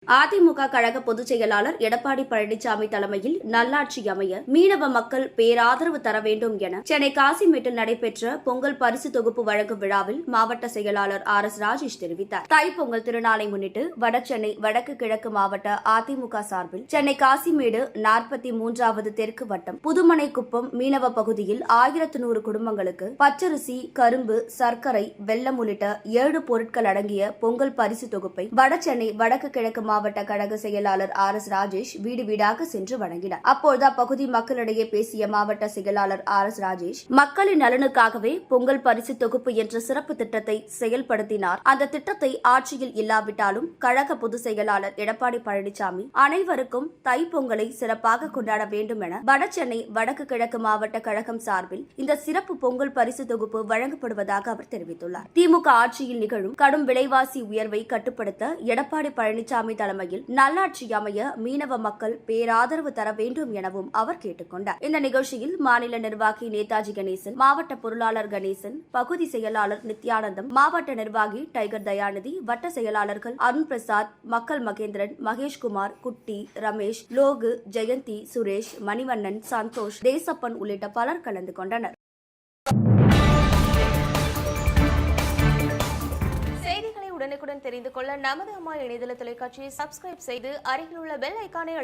அதிமுக கழக பொதுச் செயலாளர் எடப்பாடி பழனிசாமி தலைமையில் நல்லாட்சி அமைய மீனவ மக்கள் பேராதரவு தர வேண்டும் என சென்னை காசிமேட்டில் நடைபெற்ற பொங்கல் பரிசு தொகுப்பு வழங்கும் விழாவில் மாவட்ட செயலாளர் RS ராஜேஷ் தெரிவித்தார். தைப்பொங்கல் திருநாளை முன்னிட்டு வடசென்னை வடக்கு கிழக்கு மாவட்ட அதிமுக சார்பில் சென்னை காசிமேடு 43வது தெற்கு வட்டம் புதுமனைக்குப்பம் மீனவ பகுதியில் 1100 குடும்பங்களுக்கு பச்சரிசி, கரும்பு, சர்க்கரை, வெல்லம் உள்ளிட்ட 7 பொருட்கள் அடங்கிய பொங்கல் பரிசு தொகுப்பை வடசென்னை வடக்கு கிழக்கு மாவட்ட கழக செயலாளர் RS ராஜேஷ் வீடு வீடாக சென்று வழங்கினார். அப்போது அப்பகுதி மக்களிடையே பேசிய மாவட்ட செயலாளர் RS ராஜேஷ், மக்களின் நலனுக்காகவே பொங்கல் பரிசு தொகுப்பு என்ற சிறப்பு திட்டத்தை செயல்படுத்தினார். அந்த திட்டத்தை ஆட்சியில் இல்லாவிட்டாலும் கழக பொதுச் செயலாளர் எடப்பாடி பழனிசாமி அனைவருக்கும் தைப்பொங்கலை சிறப்பாக கொண்டாட வேண்டும் என வடசென்னை வடக்கு கிழக்கு மாவட்ட கழகம் சார்பில் இந்த சிறப்பு பொங்கல் பரிசு தொகுப்பு வழங்கப்படுவதாக அவர் தெரிவித்துள்ளார். திமுக ஆட்சியில் நிகழும் கடும் விலைவாசி உயர்வை கட்டுப்படுத்த எடப்பாடி பழனிசாமி தலைமையில் நல்லாட்சி அமைய மீனவ மக்கள் பேராதரவு தர வேண்டும் எனவும் அவர் கேட்டுக் கொண்டார். இந்த நிகழ்ச்சியில் மாநில நிர்வாகி நேதாஜி கணேசன், மாவட்ட பொருளாளர் கணேசன், பகுதி செயலாளர் நித்யானந்தம், மாவட்ட நிர்வாகி டைகர் தயாநிதி, வட்ட செயலாளர்கள் அருண் பிரசாத், மக்கள் மகேந்திரன், மகேஷ்குமார், குட்டி, ரமேஷ், லோகு, ஜெயந்தி, சுரேஷ், மணிவண்ணன், சந்தோஷ், தேசப்பன் உள்ளிட்ட பலர் கலந்து கொண்டனர். உடனுக்குடன் தெரிந்து கொள்ள நமது அம்மா இணையதள தொலைக்காட்சியை சப்ஸ்கிரைப் செய்து அருகில் உள்ள பெல் ஐகானை